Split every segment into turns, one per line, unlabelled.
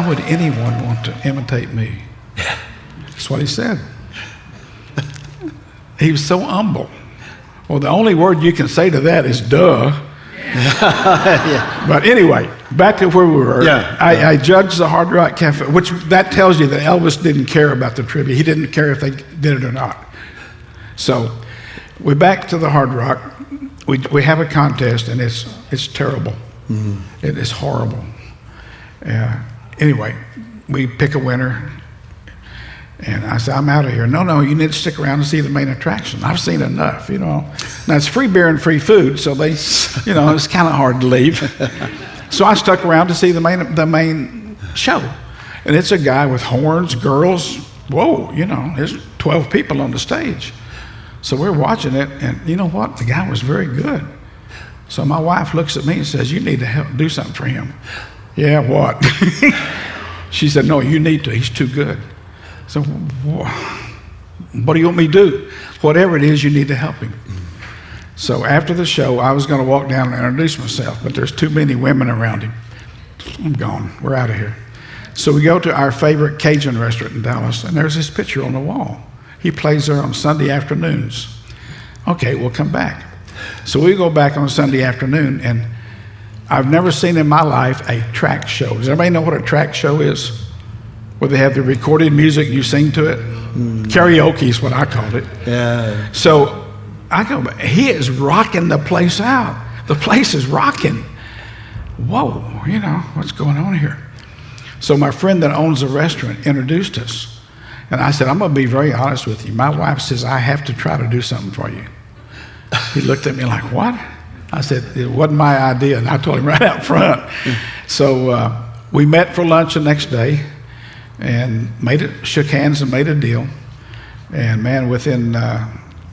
why would anyone want to imitate me? That's what he said. He was so humble. Well, the only word you can say to that is duh. But anyway, back to where we were. I judged the Hard Rock Cafe, which that tells you that Elvis didn't care about the trivia. He didn't care if they did it or not. So we're back to the Hard Rock. We have a contest, and it's terrible. Mm-hmm. It is horrible. Anyway, we pick a winner. And I said, I'm out of here. No, you need to stick around and see the main attraction. I've seen enough, Now, it's free beer and free food, so it's kind of hard to leave. So I stuck around to see the main show. And it's a guy with horns, girls. Whoa, there's 12 people on the stage. So we're watching it, and you know what? The guy was very good. So my wife looks at me and says, you need to help do something for him. Yeah, what? She said, no, you need to. He's too good. So what do you want me to do? Whatever it is, you need to help him. So after the show, I was going to walk down and introduce myself, but there's too many women around him. I'm gone. We're out of here. So we go to our favorite Cajun restaurant in Dallas, and there's his picture on the wall. He plays there on Sunday afternoons. Okay, we'll come back. So we go back on Sunday afternoon, and I've never seen in my life a track show. Does everybody know what a track show is? Where they have the recorded music, you sing to it. Karaoke is what I called it. Yeah. So I go, he is rocking the place out. The place is rocking. Whoa, what's going on here? So my friend that owns the restaurant introduced us. And I said, I'm going to be very honest with you. My wife says, I have to try to do something for you. He looked at me like, what? I said, it wasn't my idea. And I told him right out front. So we met for lunch the next day. And shook hands and made a deal. And man, within, 3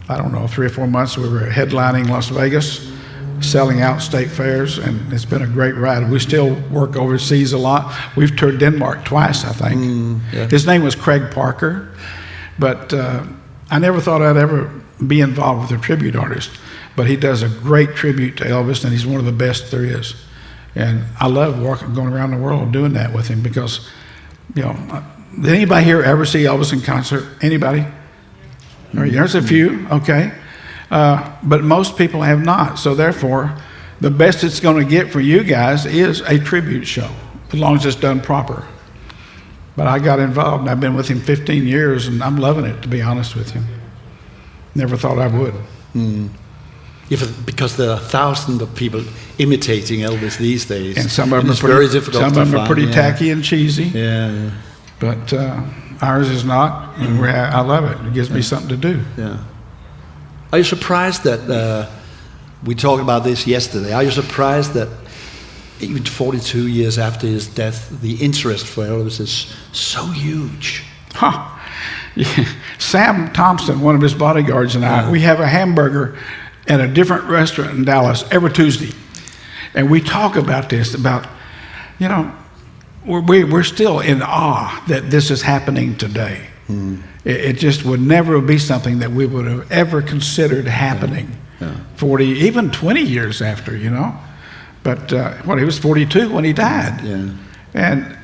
or 4 months, we were headlining Las Vegas, selling out state fairs, and it's been a great ride. We still work overseas a lot. We've toured Denmark twice, I think. Yeah. His name was Craig Parker, but I never thought I'd ever be involved with a tribute artist, but he does a great tribute to Elvis, and he's one of the best there is. And I love going around the world doing that with him because, did anybody here ever see Elvis in concert? Anybody? There's a few, okay. But most people have not. So therefore, the best it's going to get for you guys is a tribute show, as long as it's done proper. But I got involved, and I've been with him 15 years, and I'm loving it, to be honest with you. Never thought I would.
Yeah, because there are thousands of people imitating Elvis these days,
and some of them are pretty tacky and cheesy. Yeah. But ours is not, and I love it. It gives me something to do.
Yeah. Are you surprised that we talked about this yesterday? Are you surprised that even 42 years after his death, the interest for Elvis is so huge?
Yeah. Sam Thompson, one of his bodyguards, and I, we have a hamburger at a different restaurant in Dallas every Tuesday. And we talk about this, we're still in awe that this is happening today. It just would never be something that we would have ever considered happening 40, even 20 years after, But, he was 42 when he died. Yeah. And,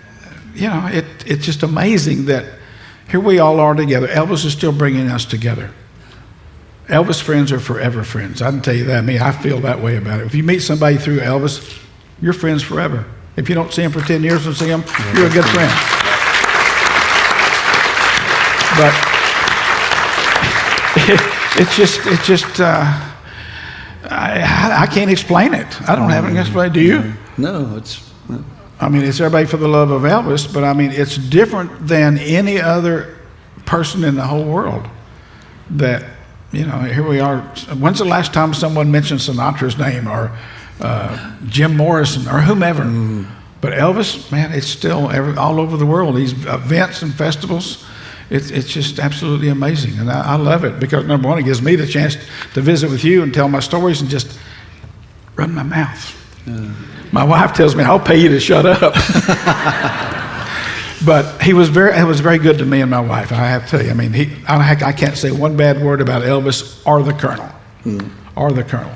it's just amazing that here we all are together. Elvis is still bringing us together. Elvis friends are forever friends. I can tell you that. I feel that way about it. If you meet somebody through Elvis, you're friends forever. If you don't see him for 10 years and see him, you're a good friend. But I can't explain it. I don't have an explanation. Do you?
No, it's
everybody for the love of Elvis, but it's different than any other person in the whole world that, here we are. When's the last time someone mentioned Sinatra's name or Jim Morrison or whomever? But Elvis, man, it's still all over the world. These events and festivals, it's just absolutely amazing. And I love it because, number one, it gives me the chance to visit with you and tell my stories and just run my mouth. My wife tells me, I'll pay you to shut up. But it was very good to me and my wife. I have to tell you, I can't say one bad word about Elvis or the Colonel. Or the Colonel.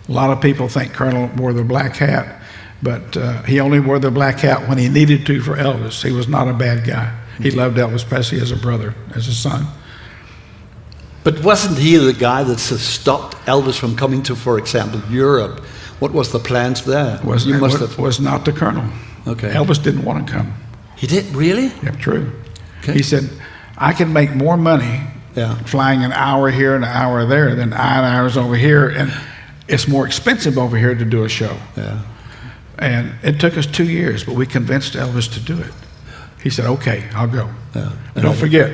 A lot of people think Colonel wore the black hat. But he only wore the black hat when he needed to for Elvis. He was not a bad guy. He loved Elvis Presley as a brother, as a son.
But wasn't he the guy that stopped Elvis from coming to, for example, Europe? What was the plans there?
Was not the Colonel.
Okay.
Elvis didn't want to come.
He did, really?
Yeah, true.
Okay.
He said, I can make more money flying an hour here and an hour there than 9 hours over here, and it's more expensive over here to do a show.
Yeah.
And it took us 2 years, but we convinced Elvis to do it. He said, okay, I'll go.
Yeah.
But don't forget,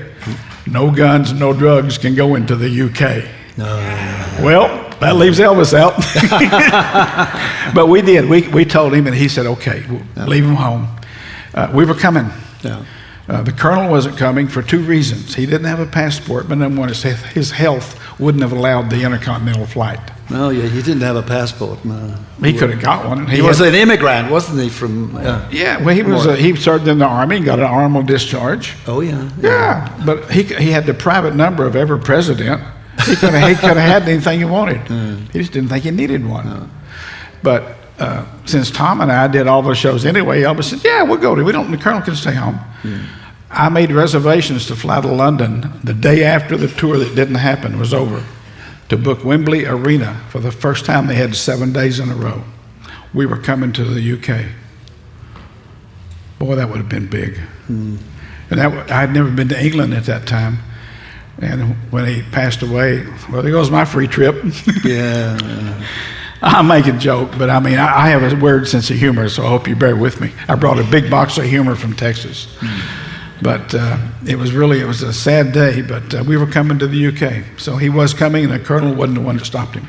no guns, no drugs can go into the UK.
No.
Well, that leaves Elvis out. But we did. We told him, and he said, okay, we'll leave him home. We were coming.
Yeah.
The Colonel wasn't coming for 2 reasons. He didn't have a passport, but then his health wouldn't have allowed the intercontinental flight.
No, yeah, he didn't have a passport. No.
He could have got one.
He was an immigrant, wasn't he? From
yeah. Well, he served in the army, got an honorable discharge.
Oh yeah.
Yeah, but he had the private number of every president. He could have had anything he wanted. He just didn't think he needed one.
No.
But since Tom and I did all those shows anyway, Elvis said, "Yeah, we'll go to. The Colonel can stay home." I made reservations to fly to London the day after the tour that didn't happen was over, to book Wembley Arena for the first time. They had 7 days in a row. We were coming to the UK. Boy, that would have been big. And I'd never been to England at that time. And when he passed away, well, there goes my free trip.
Yeah.
I make a joke, but I mean, I have a weird sense of humor, so I hope you bear with me. I brought a big box of humor from Texas. But it was a sad day, but we were coming to the UK. So he was coming, and the Colonel wasn't the one that stopped him.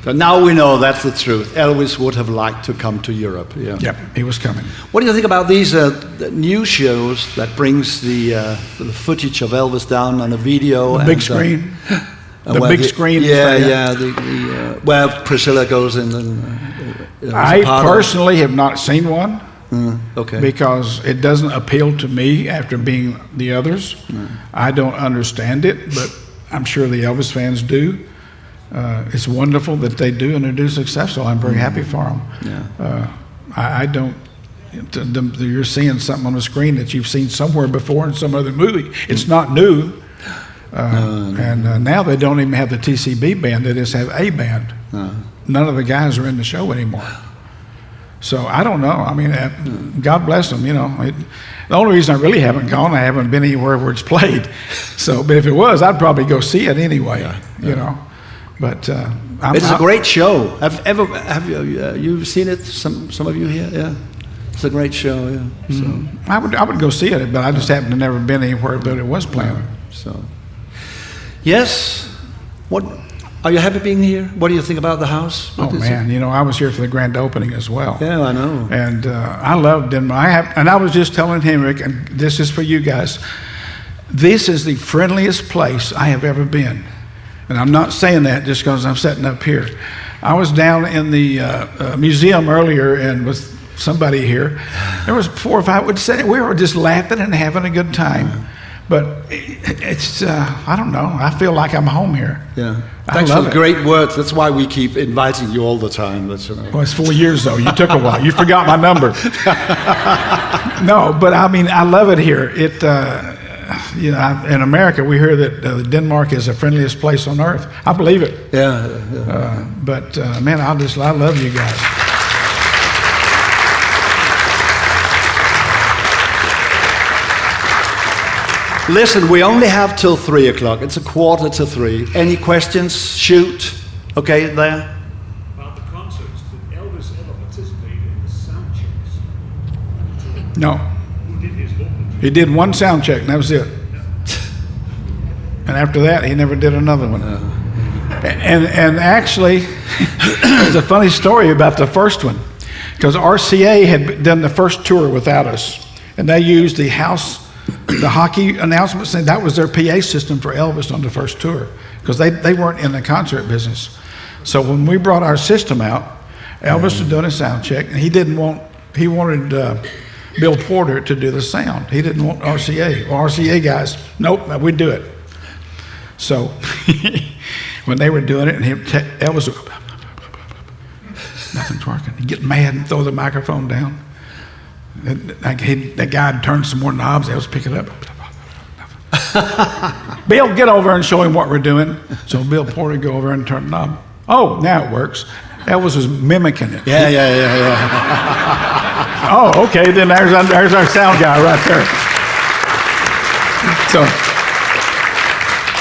So now we know that's the truth. Elvis would have liked to come to Europe. Yeah.
Yep, he was coming.
What do you think about these new shows that brings the footage of Elvis down on a video?
The big screen. The big screen.
Yeah. Where Priscilla goes in.
I personally have not seen one.
Okay.
Because it doesn't appeal to me after being the others. I don't understand it, but I'm sure the Elvis fans do. It's wonderful that they do, and they do successful. I'm very happy for them.
Yeah.
I don't. You're seeing something on the screen that you've seen somewhere before in some other movie. It's not new. And now they don't even have the TCB band. They just have a band. None of the guys are in the show anymore. So I don't know. I mean, God bless them. The only reason I really haven't gone, I haven't been anywhere where it's played. So, but if it was, I'd probably go see it anyway. But
it's a great show. Have you seen it? Some of you here, yeah. It's a great show. Yeah. So
I would go see it, but I just happen to never been anywhere that it was playing.
So yes, what? Are you happy being here? What do you think about the house?
Oh man, I was here for the grand opening as well.
Yeah, I know.
And I love Denmark. And I was just telling Henrik, and this is for you guys, this is the friendliest place I have ever been. And I'm not saying that just because I'm sitting up here. I was down in the museum earlier and with somebody here. There was 4 or 5 would say we were just laughing and having a good time. But it's, I don't know. I feel like I'm home here.
Yeah. Thanks for the great words. That's why we keep inviting you all the time.
Well, it's 4 years, though. You took a while. You forgot my number. No, but I mean, I love it here. In America, we hear that Denmark is the friendliest place on earth. I believe it.
Yeah.
But, man, I love you guys.
Listen, we only have till 3 o'clock. It's 2:45. Any questions? Shoot. Okay, there.
About the concerts, did Elvis ever participate in the sound checks?
No.
Who did his vocals?
He did one sound check, and that was it. And after that, he never did another one. And actually, there's a funny story about the first one, because RCA had done the first tour without us, and they used the hockey announcements, and that was their PA system for Elvis on the first tour, because they weren't in the concert business. So when we brought our system out, Elvis was doing a sound check, and he wanted Bill Porter to do the sound. He didn't want RCA. Well, RCA guys, nope, we'd do it. So when they were doing it, and Elvis would, Nothing's working. He'd get mad and throw the microphone down. That guy would turn some more knobs. Elvis would pick it up. Bill, get over and show him what we're doing. So Bill Porter would go over and turn the knob. Oh, now it works. Elvis was mimicking it.
Yeah.
Oh, okay, then there's our sound guy right there. So,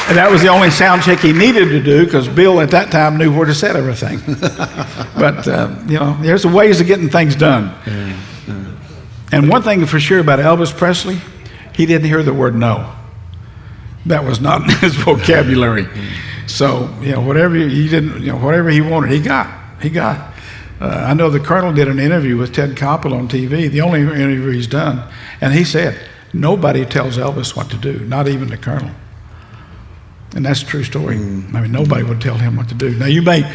and that was the only sound check he needed to do because Bill at that time knew where to set everything. But, there's ways of getting things done. And one thing for sure about Elvis Presley, he didn't hear the word no. That was not in his vocabulary. So, whatever whatever he wanted, he got. I know the Colonel did an interview with Ted Koppel on TV, the only interview he's done, and he said, nobody tells Elvis what to do, not even the Colonel. And that's a true story. I mean, nobody would tell him what to do. Now, you may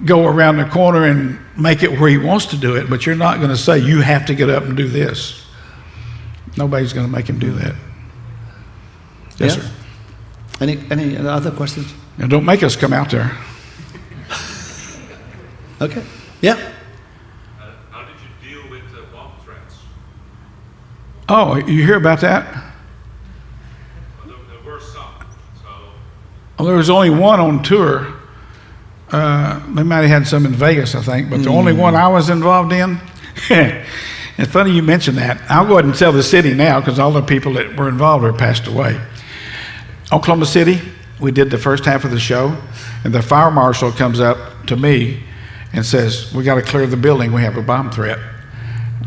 go around the corner and make it where he wants to do it, but you're not going to say, you have to get up and do this. Nobody's going to make him do that. Yes, sir.
Any other questions?
Now, don't make us come out there.
Okay. Yeah.
How did you deal with the bomb threats?
Oh, you hear about that?
Well, there were some. So
Well, there was only one on tour. They might have had some in Vegas, I think, but the only one I was involved in. It's funny you mention that. I'll go ahead and tell the city now because all the people that were involved are passed away. Oklahoma City, we did the first half of the show, and the fire marshal comes up to me and says, we got to clear the building, we have a bomb threat.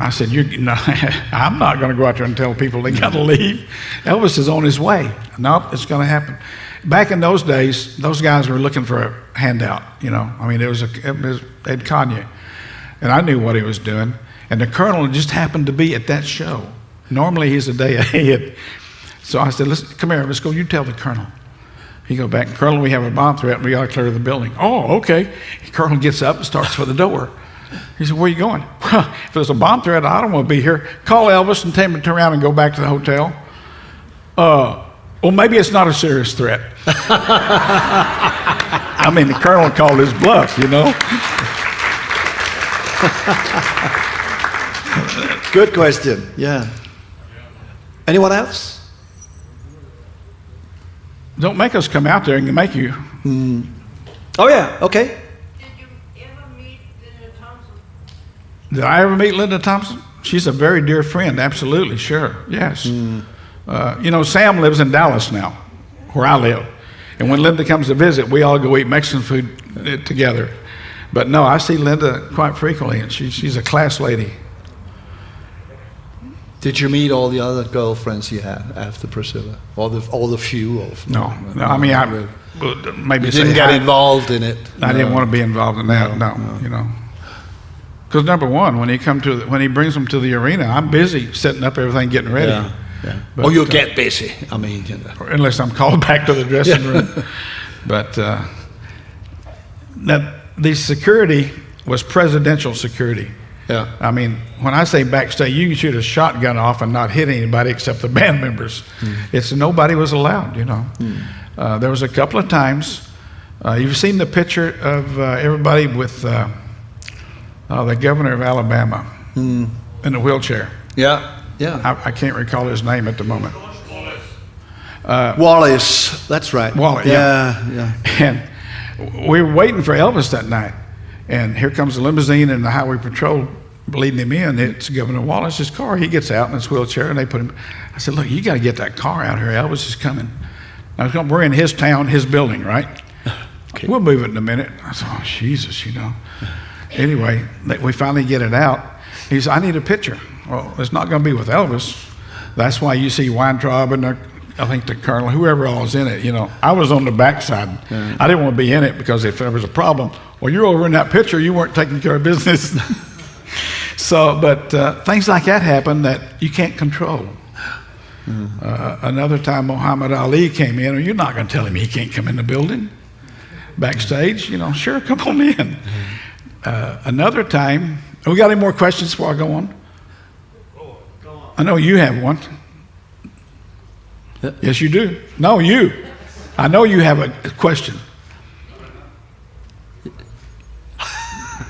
I said, I'm not going to go out there and tell people they got to leave. Elvis is on his way. Nope, it's going to happen. Back in those days, those guys were looking for a handout, I mean, they'd con you. And I knew what he was doing. And the Colonel just happened to be at that show. Normally he's a day ahead. So I said, listen, come here, let's go, you tell the Colonel. He go back, Colonel, we have a bomb threat and we got to clear the building. Oh, okay. The Colonel gets up and starts for the door. He said, where are you going? Well, if there's a bomb threat, I don't want to be here. Call Elvis and tell him to turn around and go back to the hotel. Well, maybe it's not a serious threat. I mean, the Colonel called his bluff,
Good question. Yeah. Anyone else?
Don't make us come out there and make you.
Oh, yeah. Okay.
Did you ever meet Linda Thompson?
Did I ever meet Linda Thompson? She's a very dear friend. Absolutely, sure. Yes. Sam lives in Dallas now, where I live. And when Linda comes to visit, we all go eat Mexican food together. But no, I see Linda quite frequently, and she's a class lady.
Did you meet all the other girlfriends you had after Priscilla? All the few?
No. I mean, I maybe
you didn't get involved in it.
I didn't want to be involved in that. No. Because number one, when he brings them to the arena, I'm busy setting up everything, getting ready.
Yeah.
But,
you'll get busy. I mean,
unless I'm called back to the dressing room. But the security was presidential security.
Yeah.
I mean, when I say backstage, you can shoot a shotgun off and not hit anybody except the band members. Nobody was allowed, There was a couple of times. You've seen the picture of everybody with the governor of Alabama in a wheelchair.
Yeah.
I can't recall his name at the moment.
Wallace. That's right.
Wallace.
Yeah.
And we were waiting for Elvis that night. And here comes the limousine and the highway patrol leading him in. It's Governor Wallace's car. He gets out in his wheelchair and they put him. I said, look, you got to get that car out here. Elvis is coming. We're in his town, his building, right? Okay. We'll move it in a minute. I said, oh, Jesus, Anyway, we finally get it out. He said, I need a picture. Well, it's not going to be with Elvis. That's why you see Weintraub and I think the Colonel, whoever all was in it, I was on the backside. Yeah. I didn't want to be in it because if there was a problem, well, you're over in that picture, you weren't taking care of business. But things like that happen that you can't control. Another time Muhammad Ali came in, you're not going to tell him he can't come in the building. Backstage, sure, come on in. Another time, we got any more questions before I go on? I know you have one. Yes, you do. No, you. I know you have a question.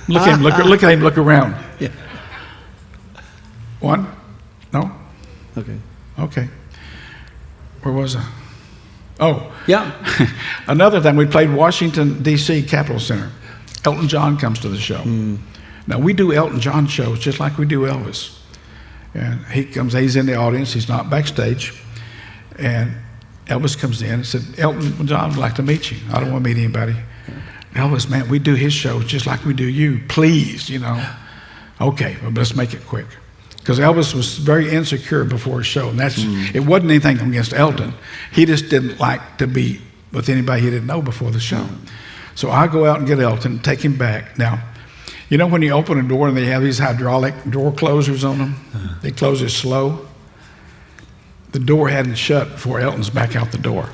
Look at him. Look at him. Look around.
Yeah.
One? No?
Okay.
Okay. Where was I? Oh.
Yeah.
Another time we played Washington, D.C. Capitol Center. Elton John comes to the show. Now, we do Elton John shows just like we do Elvis. And he comes, he's in the audience, he's not backstage. And Elvis comes in and said, Elton John would like to meet you. I don't want to meet anybody. Elvis, man, we do his shows just like we do you. Please, you know. Okay, well, let's make it quick. Because Elvis was very insecure before his show. And it wasn't anything against Elton. He just didn't like to be with anybody he didn't know before the show. So I go out and get Elton, take him back. Now, you know when you open a door and they have these hydraulic door closers on them? They close it slow. The door hadn't shut before Elton's back out the door.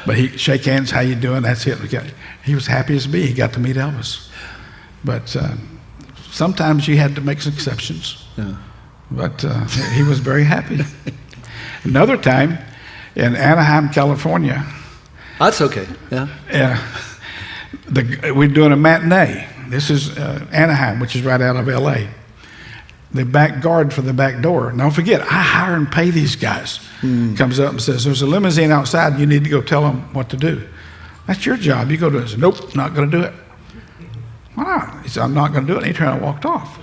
But he shake hands, how you doing? That's it. He was happy as me. He got to meet Elvis. But sometimes you had to make some exceptions.
Yeah.
But he was very happy. Another time in Anaheim, California.
That's okay. Yeah.
We're doing a matinee. This is Anaheim, which is right out of L.A. The back guard for the back door. Now, forget, I hire and pay these guys. Comes up and says, there's a limousine outside. You need to go tell them what to do. That's your job. You go to it. I said, nope, not going to do it. Why not? He said, I'm not going to do it. And he turned and walked off.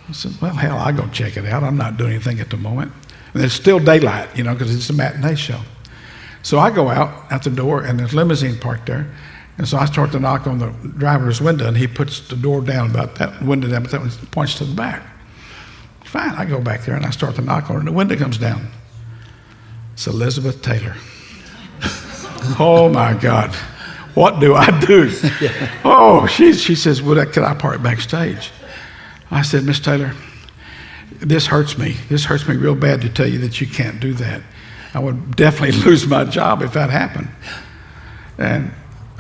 I said, well, hell, I'll go check it out. I'm not doing anything at the moment. And it's still daylight, you know, because it's a matinee show. So I go out at the door, and there's a limousine parked there. And so I start to knock on the driver's window, and he puts the door down about that window down, but that one points to the back. Fine, I go back there, and I start to knock on it, and the window comes down. It's Elizabeth Taylor. Oh, my God. What do I do? Oh, she says, well, could I park backstage? I said, Miss Taylor, this hurts me. This hurts me real bad to tell you that you can't do that. I would definitely lose my job if that happened. And,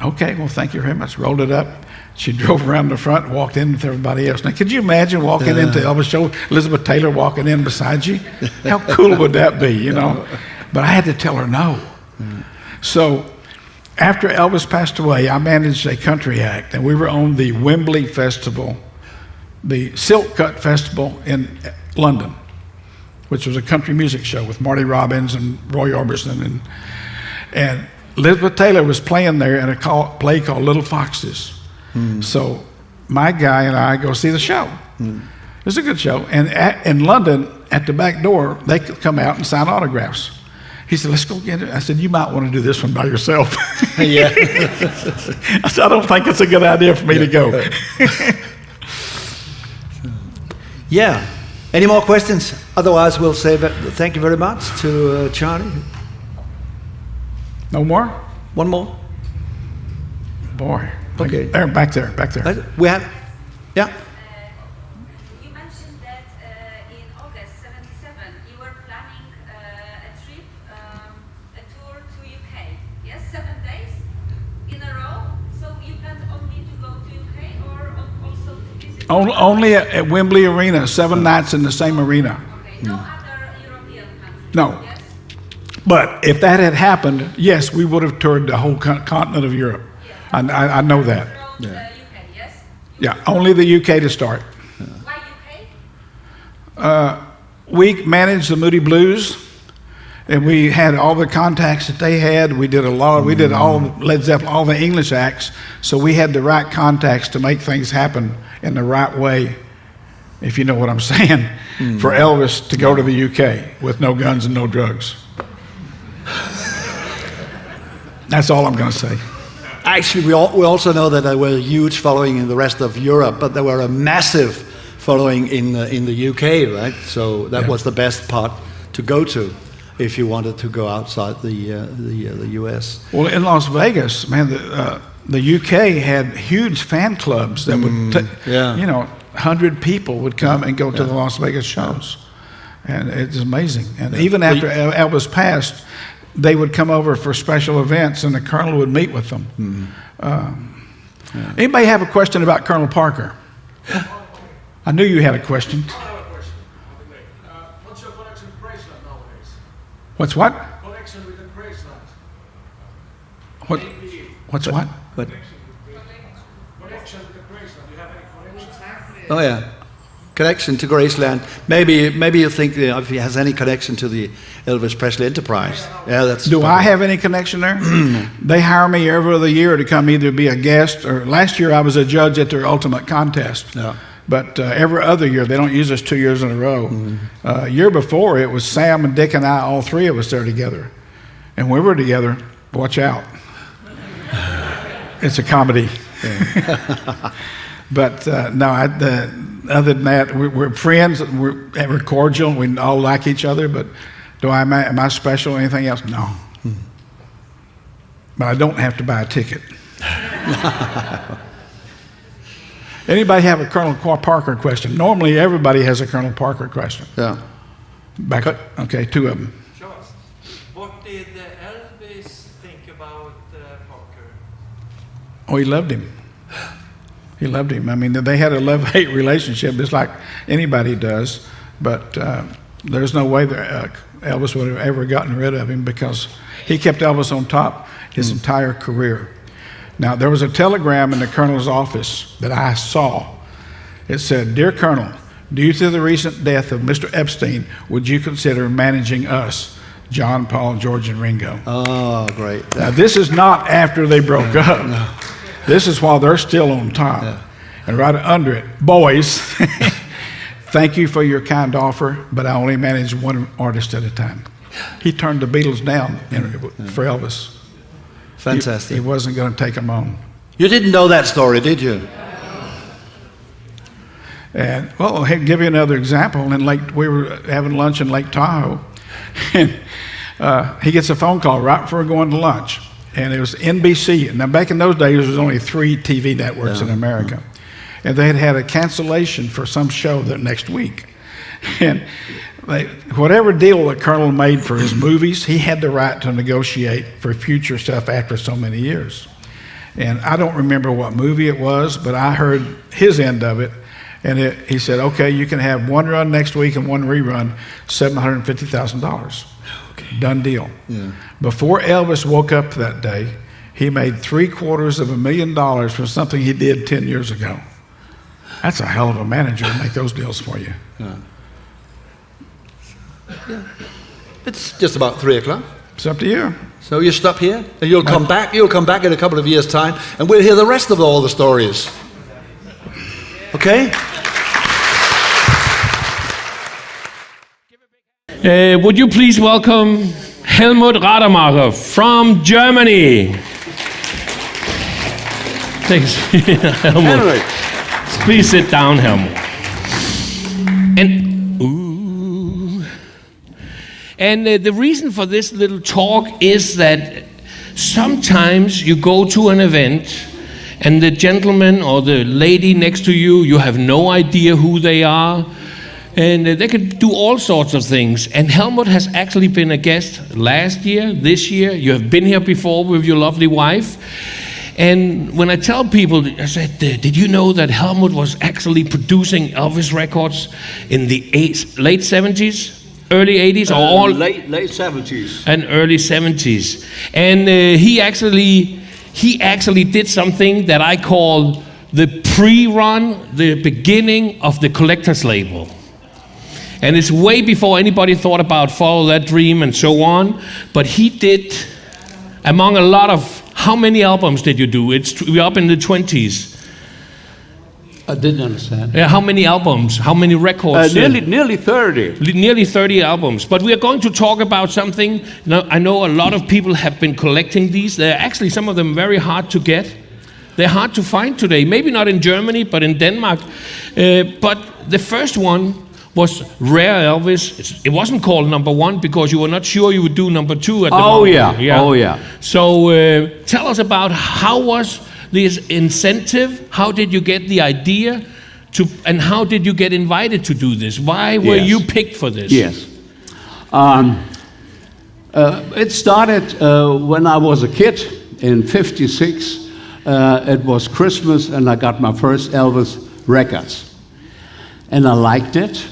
okay, well, thank you very much. Rolled it up. She drove around the front and walked in with everybody else. Now, could you imagine walking into Elvis show, Elizabeth Taylor walking in beside you? How cool would that be, you know? But I had to tell her no. So after Elvis passed away, I managed a country act, and we were on the Wembley Festival, the Silk Cut Festival in London, which was a country music show with Marty Robbins and Roy Orbison. And Elizabeth Taylor was playing there in a play called Little Foxes. So my guy and I go see the show. It was a good show. And in London, at the back door, they could come out and sign autographs. He said, let's go get it. I said, you might want to do this one by yourself.
Yeah.
I said, I don't think it's a good idea for me to go.
Yeah. Any more questions? Otherwise, we'll say thank you very much to Charlie.
No more?
One more?
Boy.
Okay.
There, back there.
We have, yeah.
You mentioned that in August 77 you were planning a trip, a tour to UK. Yes, 7 days in a row. So you planned only to go to UK or also to visit?
Only at Wembley Arena, 7 nights in the same arena.
Okay, no other European country?
No.
Yes?
But if that had happened, yes, we would have toured the whole continent of Europe. I know that.
From UK, yes?
Yeah, only the UK to start.
Why UK?
We managed the Moody Blues, and we had all the contacts that they had. We did all Led Zeppelin, all the English acts, so we had the right contacts to make things happen in the right way, if you know what I'm saying, for Elvis to go to the UK with no guns and no drugs. That's all I'm going to say.
Actually, we also know that there were a huge following in the rest of Europe, but there were a massive following in the UK, right? So that was the best part to go to if you wanted to go outside the US.
Well, in Las Vegas, man, the UK had huge fan clubs that would, 100 people would come and go to the Las Vegas shows. And it's amazing. And even after Elvis passed, they would come over for special events, and the Colonel would meet with them. Anybody have a question about Colonel Parker? I knew you had a question.
I have a question. What's your connection to Graceland nowadays?
What's what?
Connection with the Graceland.
What's what?
But
Connection with the
Oh yeah, connection to Graceland. Maybe you think if he has any connection to the Elvis Presley enterprise. Yeah, that's.
Do I have any connection there? They hire me every other year to come either be a guest or last year I was a judge at their ultimate contest.
Yeah.
But every other year, they don't use us 2 years in a row. Year before, it was Sam and Dick and I, all three of us there together. And when we were together, watch out. It's a comedy. But no, other than that, we're friends. We're cordial. We all like each other. But am I special or anything else? No. But I don't have to buy a ticket. Anybody have a Colonel Parker question? Normally, everybody has a Colonel Parker question.
Yeah.
Okay, two of them.
Sure. What did Elvis think about Parker?
Oh, he loved him. He loved him. I mean, they had a love-hate relationship, just like anybody does. But there's no way that Elvis would have ever gotten rid of him because he kept Elvis on top his entire career. Now, there was a telegram in the Colonel's office that I saw. It said, "Dear Colonel, due to the recent death of Mr. Epstein, would you consider managing us, John, Paul, George, and Ringo?"
Oh, great.
Now, this is not after they broke up. No. This is while they're still on top. Yeah. And right under it, boys, thank you for your kind offer, but I only manage one artist at a time. He turned the Beatles down for Elvis.
Fantastic.
He wasn't going to take them on.
You didn't know that story, did you?
And well, I'll give you another example. We were having lunch in Lake Tahoe, and he gets a phone call right before going to lunch, and it was NBC. Now, back in those days, there was only 3 TV networks in America, and they had a cancellation for some show the next week, and whatever deal the Colonel made for his movies, he had the right to negotiate for future stuff after so many years. And I don't remember what movie it was, but I heard his end of it. And he said, "Okay, you can have one run next week and one rerun, $750,000. Okay. Done deal." Yeah. Before Elvis woke up that day, he made $750,000 for something he did 10 years ago. That's a hell of a manager to make those deals for you.
Yeah. Yeah. It's just about 3 o'clock.
It's up to you.
So you stop here, and you'll come back. You'll come back in a couple of years' time, and we'll hear the rest of all the stories. Okay?
Would you please welcome Helmut Rademacher from Germany? Thanks, Helmut. Please sit down, Helmut. And the reason for this little talk is that sometimes you go to an event and the gentleman or the lady next to you, you have no idea who they are, and they could do all sorts of things. And Helmut has actually been a guest last year, this year. You have been here before with your lovely wife. And when I tell people, I said, "Did you know that Helmut was actually producing Elvis records in the late 70s? Early 80s or all
late 70s
and early 70s, and he actually did something that I call the pre-run, the beginning of the collector's label, and it's way before anybody thought about Follow That Dream and so on. But he did, among a lot of, how many albums did you do? We're up in the 20s.
I didn't understand.
Yeah, how many albums? How many records?
Nearly 30.
Nearly 30 albums. But we are going to talk about something. Now, I know a lot of people have been collecting these. They're actually, some of them, very hard to get. They're hard to find today. Maybe not in Germany, but in Denmark. But the first one was Rare Elvis. It wasn't called number 1 because you were not sure you would do number 2 at the moment.
Yeah. Oh, yeah.
So tell us about how was this incentive? How did you get the idea to, and how did you get invited to do this? Why were you picked for this?
Yes. It started when I was a kid in '56. It was Christmas and I got my first Elvis records. And I liked it.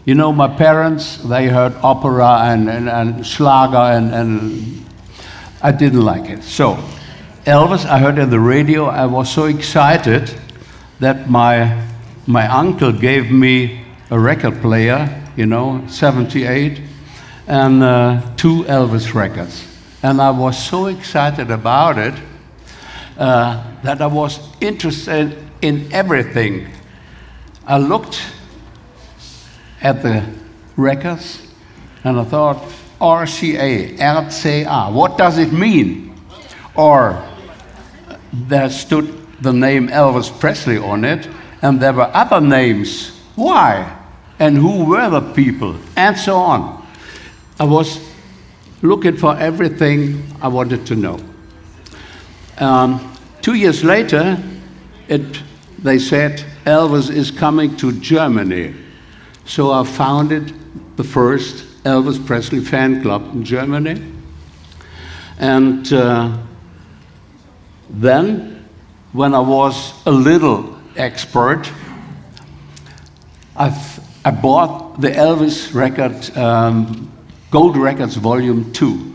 You know, my parents, they heard opera and Schlager and I didn't like it. So Elvis, I heard on the radio, I was so excited that my uncle gave me a record player, 78, and 2 Elvis records. And I was so excited about it that I was interested in everything. I looked at the records and I thought, RCA, what does it mean? Or there stood the name Elvis Presley on it, and there were other names. Why? And who were the people? And so on. I was looking for everything I wanted to know. 2 years later, they said Elvis is coming to Germany. So I founded the first Elvis Presley fan club in Germany. And then, when I was a little expert, I bought the Elvis record, Gold Records Volume 2.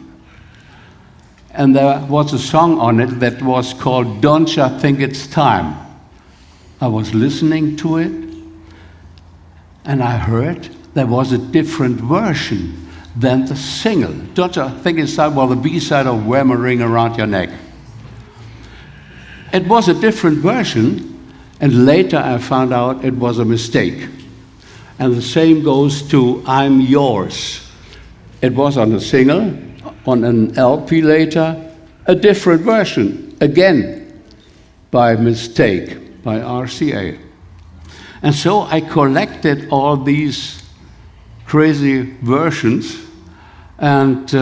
And there was a song on it that was called Don't Ya Think It's Time. I was listening to it, and I heard there was a different version than the single. Don't Ya Think It's Time was the B-side of Wear a Ring Around Your Neck. It was a different version, and later I found out it was a mistake. And the same goes to I'm Yours. It was on a single, on an LP later, a different version, again, by mistake, by RCA. And so I collected all these crazy versions, and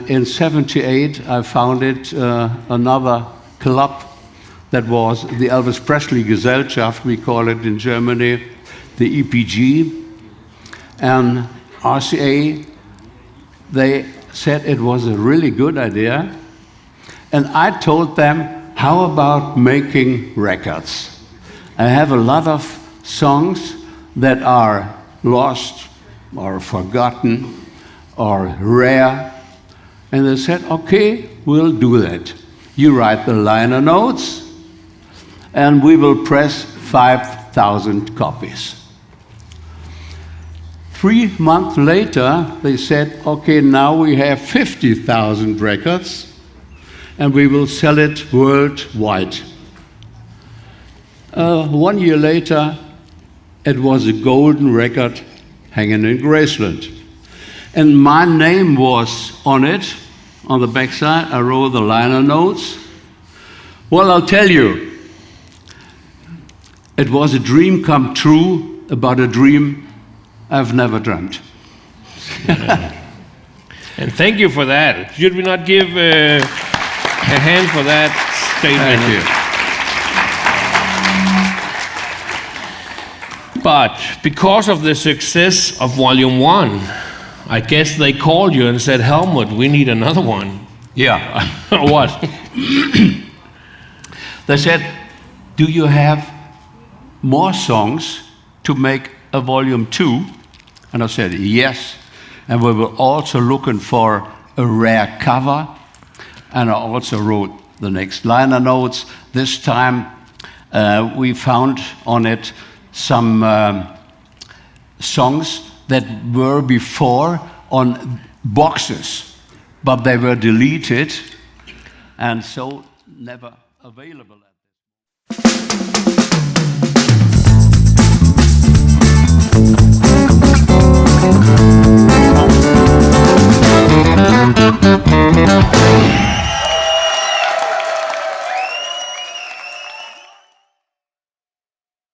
in '78 I founded another club that was the Elvis Presley Gesellschaft, we call it in Germany, the EPG. And RCA, they said it was a really good idea. And I told them, how about making records? I have a lot of songs that are lost or forgotten or rare. And they said, okay, we'll do that. You write the liner notes, and we will press 5,000 copies. 3 months later, they said, okay, now we have 50,000 records, and we will sell it worldwide. 1 year later, it was a golden record hanging in Graceland. And my name was on it, on the backside. I wrote the liner notes. Well, I'll tell you, it was a dream come true about a dream I've never dreamt.
And thank you for that. Should we not give a hand for that statement?
Thank you.
But because of the success of Volume 1, I guess they called you and said, Helmut, we need another one.
Yeah.
What?
They said, do you have more songs to make a Volume 2? And I said, yes. And we were also looking for a rare cover. And I also wrote the next liner notes. This time we found on it some songs that were before on boxes, but they were deleted and so never available.